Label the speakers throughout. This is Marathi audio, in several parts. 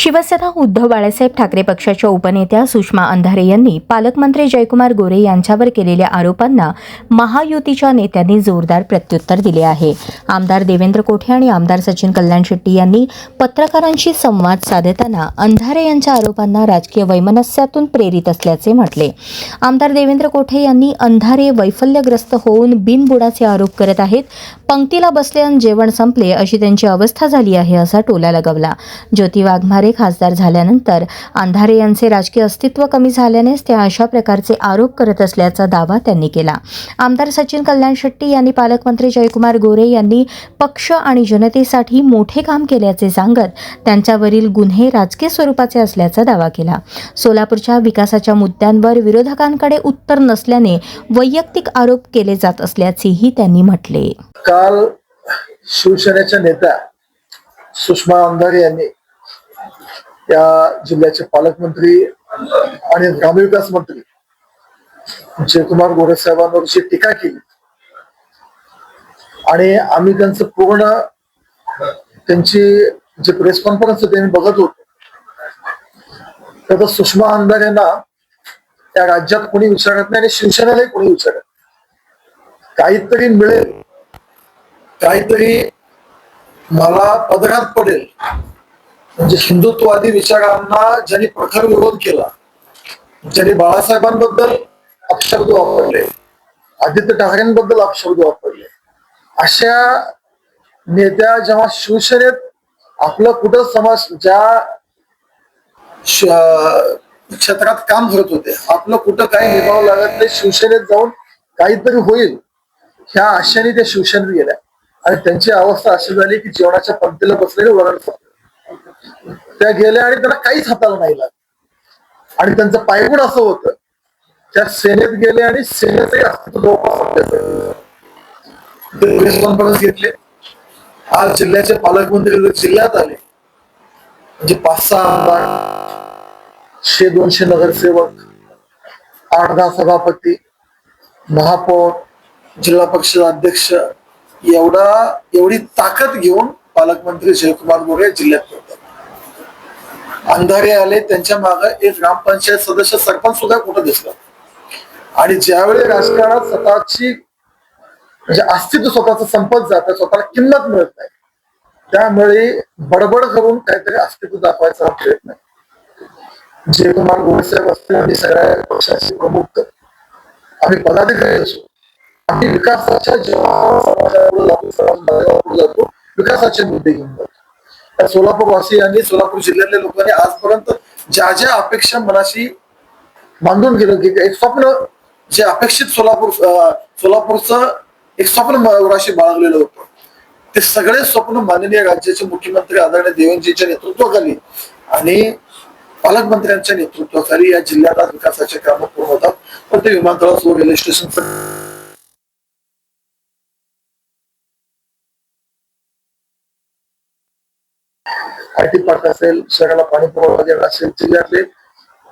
Speaker 1: शिवसेना उद्धव बाळासाहेब ठाकरे पक्षाच्या उपनेत्या सुषमा अंधारे यांनी पालकमंत्री जयकुमार गोरे यांच्यावर केलेल्या आरोपांना महायुतीच्या नेत्यांनी जोरदार प्रत्युत्तर दिले आहे. आमदार देवेंद्र कोठे आणि आमदार सचिन कल्याण शेट्टी यांनी पत्रकारांशी संवाद साधताना अंधारे यांच्या आरोपांना राजकीय वैमनस्यातून प्रेरित असल्याचे म्हटले. आमदार देवेंद्र कोठे यांनी अंधारे वैफल्यग्रस्त होऊन बिनबुडाचे आरोप करत आहेत. पंक्तीला बसले आणि जेवण संपले अशी त्यांची अवस्था झाली आहे असा टोला लगावला. ज्योती वाघमारे खासदार झाल्यानंतर अंधारे यांचे राजकीय अस्तित्व कमी झाल्यानेच ते अशा प्रकारचे आरोप करत असल्याचा दावा त्यांनी केला. आमदार सचिन कल्याण शेट्टी यांनी पालकमंत्री जयकुमार गोरे यांनी पक्ष आणि जनतेसाठी मोठे काम केल्याचे सांगत त्यांच्यावरील गुन्हे राजकीय स्वरूपाचे असल्याचा दावा केला. सोलापूरच्या विकासाच्या मुद्द्यांवर विरोधकांकडे उत्तर नसल्याने वैयक्तिक आरोप केले जात असल्याचेही त्यांनी म्हटले.
Speaker 2: काल शिवसेनेच्या नेत्या सुषमा अंधारे यांनी या जिल्ह्याचे पालकमंत्री आणि ग्रामविकास मंत्री जयकुमार गोरे साहेबांवरची टीका केली आणि आम्ही त्यांचं पूर्ण त्यांची जे प्रेस कॉन्फरन्स त्यांनी बघत होतो तर सुषमा अंधारेंना या राज्यात कोणी विचारत नाही आणि शिवसेनेलाही कोणी विचारत काहीतरी मिळेल, काहीतरी मला पदरात पडेल. म्हणजे हिंदुत्ववादी विचारांना ज्यांनी प्रखर विरोध केला, ज्यांनी बाळासाहेबांबद्दल अपशब्द वापरले, आदित्य ठाकरेंबद्दल अपशब्द वापरले, अशा नेत्या जेव्हा शिवसेनेत आपलं कुठं समाज ज्या क्षेत्रात काम करत होते, आपलं कुठं काही निभाव लागत नाही, शिवसेनेत जाऊन काहीतरी होईल ह्या आशेने त्या शिवसेनेत गेल्या आणि त्यांची अवस्था अशी झाली की जेवणाच्या पंक्तीला बसलेले वरण त्या गेल्या आणि त्यांना काहीच हाताला नाही लागलं आणि त्यांचं पायगुण असं होतं त्या सेनेत गेले आणि सेनेचंही अस्तित्व प्रेस कॉन्फरन्स घेतले. आज जिल्ह्याचे पालकमंत्री जिल्ह्यात आले म्हणजे 5-6 आमदार, 100-200 नगरसेवक, 8-10 सभापती, महापौर, जिल्हा परिषद अध्यक्ष एवढी ताकद घेऊन पालकमंत्री जयकुमार गोरे जिल्ह्यात होते. अंधारे आले, त्यांच्या मागे एक ग्रामपंचायत सदस्य, सरपंच सुद्धा कुठं दिसला आणि ज्यावेळी राजकारणात स्वतःची म्हणजे अस्तित्व स्वतःच संपत जातं, स्वतःला किंमत मिळत नाही, त्यामुळे बडबड करून काहीतरी अस्तित्व दाखवायचा हा प्रयत्न आहे. जयकुमार गोरे साहेब असतील आणि सगळ्या पक्षाचे प्रमुख आम्ही पदाधिकारी असो, आम्ही विकासाच्या जातो, विकासाचे मुद्दे घेऊन जातो. सोलापूरवासियांनी, सोलापूर जिल्ह्यातल्या लोकांनी आजपर्यंत ज्या ज्या अपेक्षा मनाशी बांधून गेलं की एक स्वप्न जे अपेक्षित सोलापूरचं एक स्वप्न मनाशी बाळगलेलं होतं, ते सगळे स्वप्न माननीय राज्याचे मुख्यमंत्री आदरणीय देवेंद्रजींच्या नेतृत्वाखाली आणि पालकमंत्र्यांच्या नेतृत्वाखाली या जिल्ह्यात आज विकासाचे कामं पूर्ण होतात. पण ते विमानतळासह रेल्वे स्टेशन आयटी पार्क असेल, शहराला पाणी पुरवठा देणं असेल, जिल्ह्यातले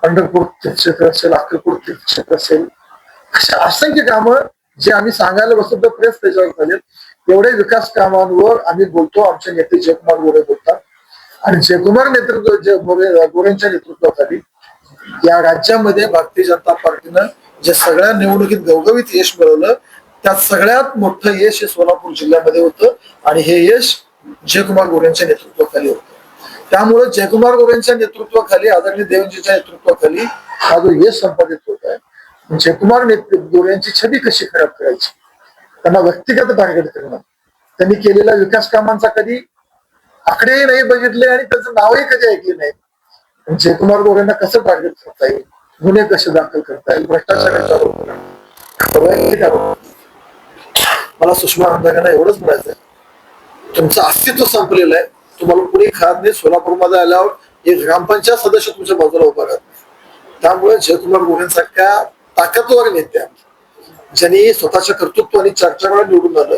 Speaker 2: पंढरपूर तीर्थक्षेत्र असेल, अक्कलकोट तीर्थक्षेत्र असेल, अशा असंख्य कामं जे आम्ही सांगायला बसतो तर प्रेस त्याच्यावर झालेत. एवढे विकास कामांवर आम्ही बोलतो, आमचे नेते जयकुमार गोरे बोलतात आणि जयकुमार गोरेंच्या नेतृत्वाखाली या राज्यामध्ये भारतीय जनता पार्टीनं जे सगळ्या निवडणुकीत घवघवीत यश मिळवलं, त्यात सगळ्यात मोठं यश हे सोलापूर जिल्ह्यामध्ये होतं आणि हे यश जयकुमार गोरेंच्या नेतृत्वाखाली होतं. त्यामुळे जयकुमार गोरेंच्या नेतृत्वाखाली, आदरणीय देवेंद्रजींच्या नेतृत्वाखाली हा जो यश संपादित होत आहे. जयकुमार गोरेंची छबी कशी खराब करायची, त्यांना व्यक्तिगत टार्गेट करणं, त्यांनी केलेल्या विकास कामांचा कधी आकडेही नाही बघितले आणि त्याचं नावही कधी ऐकले नाही. जयकुमार गोरेंना कसं टार्गेट करता येईल, गुन्हे कसे दाखल करता येईल, भ्रष्टाचाराचा आरोप. मला सुषमा अंधारेंना एवढंच म्हणायचं आहे, तुमचं अस्तित्व संपलेलं आहे, तुम्हाला कुणी खात नाही. सोलापूरमध्ये आल्यावर एक ग्रामपंचायत सदस्य तुमच्या बाजूला उभा राहत नाही. त्यामुळे जयकुमार गोरेंसारख्या ताकदवार नेत्या ज्यांनी स्वतःच्या कर्तृत्वाने 4 वेळा निवडून आलं,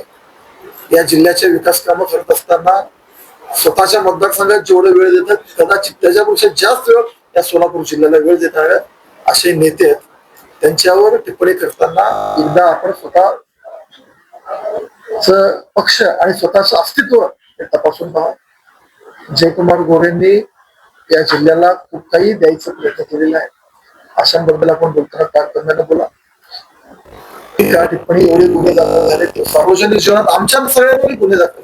Speaker 2: या जिल्ह्याचे विकास कामं करत असताना स्वतःच्या मतदारसंघात जेवढे वेळ देतात कदाचित त्याच्यापेक्षा जास्त वेळ या सोलापूर जिल्ह्याला वेळ देणाऱ्या असे नेते आहेत. त्यांच्यावर टिप्पणी करताना एकदा आपण स्वतःच पक्ष आणि स्वतःचं अस्तित्व तपासून पहा. जयकुमार गोरेंनी या जिल्ह्याला खूप काही द्यायचा प्रयत्न केलेला आहे. अशांबद्दल आपण बोलताना तारतम्यानं बोला. टीका टिप्पणी एवढे गुन्हे दाखल झाले ते सार्वजनिक जीवनात आमच्या सगळ्यांनी गुन्हे दाखल.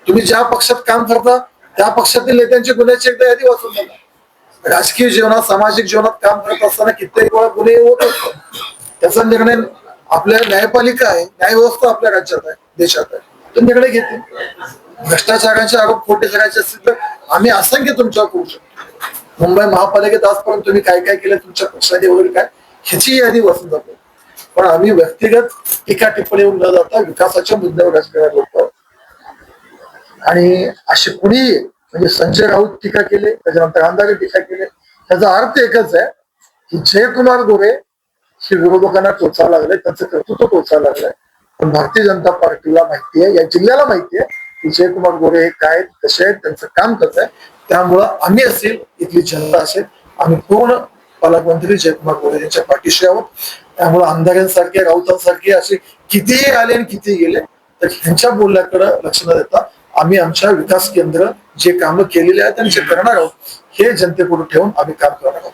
Speaker 2: तुम्ही ज्या पक्षात काम करता त्या पक्षातील नेत्यांची गुन्ह्याची एकदा यादी वाचून बघा. राजकीय जीवनात सामाजिक जीवनात काम करत असताना कित्येक वेळा गुन्हे होत असतात. त्याचा निर्णय आपल्या न्यायपालिका आहे, न्यायव्यवस्था आपल्या राज्यात आहे, देशात आहे, तो निर्णय घेते. भ्रष्टाचाराचे आरोप खोटे करायचे असतील तर आम्ही असंख्य तुमच्यावर करू शकतो. मुंबई महापालिकेत आजपर्यंत तुम्ही काय काय केलं तुमच्या पक्षाने वगैरे काय ह्याची यादी वाचून जातो. पण आम्ही व्यक्तिगत टीका टिप्पणीवर न जाता विकासाच्या मुद्द्यावर राजकारण करतो. आणि असे कुणी म्हणजे संजय राऊत टीका केले, त्याच्यानंतर अंधारे टीका केले, त्याचा अर्थ एकच आहे की जयकुमार गोरे हे विरोधकांना टोचा लागलाय, त्यांचं कर्तृत्व टोचा लागलंय. पण भारतीय जनता पार्टीला माहिती आहे, या जिल्ह्याला माहिती आहे की जयकुमार गोरे हे काय कसे आहेत, त्यांचं काम कसं आहे. त्यामुळं आम्ही असेल, इथली जनता असेल, आम्ही पूर्ण पालकमंत्री जयकुमार गोरे यांच्या पाठीशी आहोत. त्यामुळे आमदारांसारखे राऊतांसारखे असे कितीही आले आणि कितीही गेले तर ह्यांच्या बोलण्याकडे लक्ष न देता आम्ही आमच्या विकास केंद्र जे कामं केलेले आहेत आणि जे करणार आहोत हे जनतेपुढे ठेवून आम्ही काम करणार आहोत.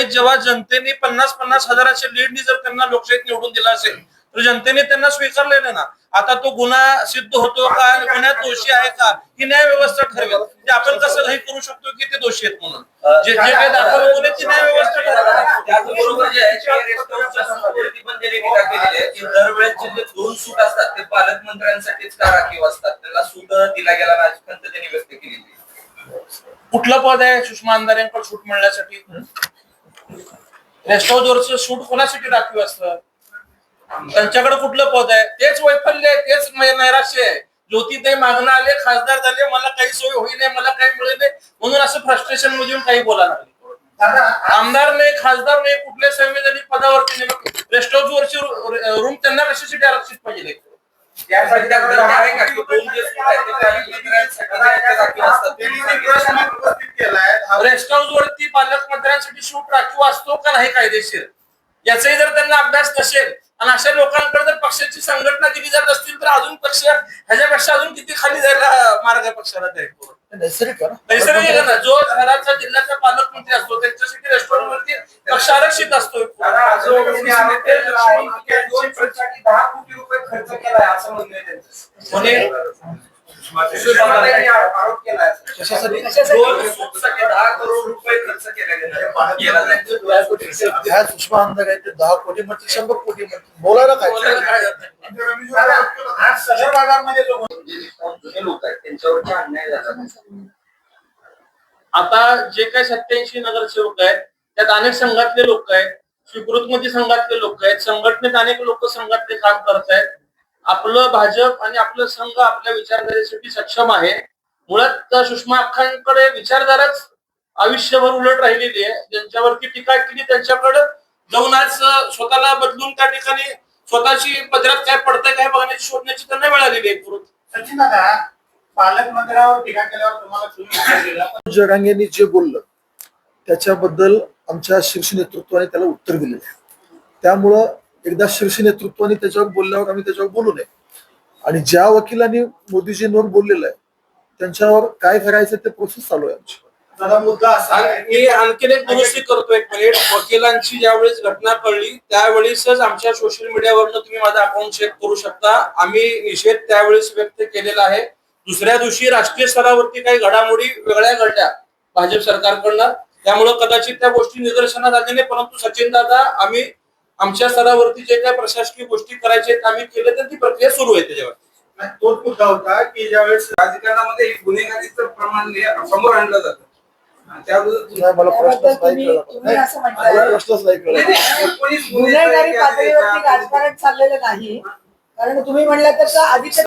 Speaker 3: जेव्हा जनतेने 50-50 हजाराच्या लीडनी जर त्यांना लोकशाहीत निवडून दिला असेल तर जनतेने त्यांना स्वीकारलेलं ना. आता तो गुन्हा सिद्ध होतो का, गुन्ह्यात दोषी आहे का, ही न्याय व्यवस्था ठरवेल. म्हणजे आपण कसं हे करू शकतो की ते दोषी आहेत म्हणून जे जे काही दाखल होते ती न्याय व्यवस्था ठरवेल.
Speaker 4: त्याचबरोबर जे आहे ते रेस्टॉरंटच्या संस्कृती पण त्यांनी टीका केलेली आहे की दरवेळेचे जे 2 सूट असतात ते पालकमंत्र्यांसाठीच का राखीव असतात, त्याला सूट दिला गेला नाही खंत त्यांनी व्यक्त केलेली आहे.
Speaker 3: कुठलं पद आहे सुषमा अंधारेंकडे सूट मिळण्यासाठी? रेस्ट हाऊसवरचं सूट कोणासाठी राखीव असतं? त्यांच्याकडे कुठलं पद आहे? तेच वैफल्य आहे, तेच नैराश्य आहे. ज्योतिताई मागणं आले, खासदार झाले, मला काही सोय होई नाही, मला काही मिळेल नाही म्हणून असं फ्रस्ट्रेशन मध्ये काही बोलायला लागले. आमदार नाही, खासदार नाही, कुठल्या संविधानिक पदावरती नाही, रेस्ट हाऊस वरची रूम त्यांना कशासाठी आरक्षित पाहिजे?
Speaker 4: त्यासाठी त्याकडे आहे का की 2 जे सूट आहेत ते पालकमंत्र्यांसाठी राखीव असतात?
Speaker 3: रेस्ट हाऊस वरती पालकमंत्र्यांसाठी सूट राखीव असतो का नाही कायदेशीर याचाही जर त्यांना अभ्यास नसेल आणि अशा लोकांकडे जर पक्षाची संघटना दिली जात असतील तर अजून पक्ष ह्याच्यापेक्षा अजून किती खाली जायला मार्ग आहे पक्षाला तयार.
Speaker 2: नैसर्गिक
Speaker 3: नैसर्गिक ना. जो घराचा जिल्ह्याचा पालकमंत्री असतो त्यांच्यासाठी रेस्टॉरंट वरती पक्ष आरक्षित असतो.
Speaker 4: 10 कोटी रुपये खर्च केलाय असं म्हणणं आहे त्यांचं.
Speaker 3: कोणी
Speaker 4: आरोप केलाय
Speaker 2: कशासाठी?
Speaker 4: 2 सूटसाठी 10 करोड रुपये खर्च केला.
Speaker 2: ह्या सुषमा अंधारे आहेत ते 10 कोटी म्हणते, 100 कोटी म्हणते, बोलायला काय?
Speaker 4: आज शहर भागामध्ये जुने लोक आहेत त्यांच्यावरती अन्याय झाला.
Speaker 3: आता जे काही 87 नगरसेवक आहेत त्यात अनेक संघातले लोक आहेत, स्वीकृतमध्ये संघातले लोक आहेत, संघटनेत अनेक लोक संघातले काम करत आहेत. आपलं भाजप आणि आपलं संघ आपल्या विचारधारेसाठी सक्षम आहे. मुळात सुषमा अक्कांकडे विचारधाराच आयुष्यभर उलट राहिलेली आहे. ज्यांच्यावरती टीका केली त्यांच्याकडे जाऊन आज स्वतःला बदलून त्या ठिकाणी स्वतःची पदरात काय पडतंय काय बघण्याची शोधण्याची त्यांना मिळालेली आहे.
Speaker 5: सचिन दादा, पालकमंत्र्यावर टीका केल्यावर तुम्हाला
Speaker 2: जरांगेंनी जे बोललं त्याच्याबद्दल आमच्या शीर्ष नेतृत्वाने त्याला उत्तर दिलेलं आहे. त्यामुळं एकदा शीर्ष नेतृत्वाने त्याच्यावर बोलल्यावर आम्ही त्याच्यावर बोलू नये. आणि ज्या वकिलांनी मोदीजींवर बोललेलं आहे त्यांच्यावर काय करायचं ते प्रोसेस चालू आहे आमची.
Speaker 5: दादा मुद्दा असा आहे
Speaker 3: मी आणखीन एक दुरुस्ती करतो 1 मिनिट. वकिलांची ज्यावेळेस घटना कळली त्यावेळेसच आमच्या सोशल मीडियावरनं तुम्ही माझा अकाउंट चेक करू शकता. आम्ही निषेध त्यावेळेस व्यक्त केलेला आहे. दुसऱ्या दिवशी राष्ट्रीय स्तरावरती काही घडामोडी वेगळ्या घडल्या भाजप सरकारकडनं, त्यामुळे कदाचित त्या गोष्टी निदर्शनात आल्या नाही. परंतु सचिन दादा, आम्ही आमच्या स्तरावरती जे काही प्रशासकीय गोष्टी करायच्या आम्ही केले तर ती प्रक्रिया सुरू आहे. त्याच्यावर
Speaker 5: तोच मुद्दा होता की ज्यावेळेस राजकारणामध्ये गुन्हेगारीचं प्रमाण समोर आणलं जातं त्याबद्दल
Speaker 2: मला प्रश्नच नाही कळला. मला प्रश्नच नाही कळला.
Speaker 6: गुन्हेगारी पातळीवरती राजकारण चाललेलं नाही. कारण तुम्ही म्हणलं तर आधीच्या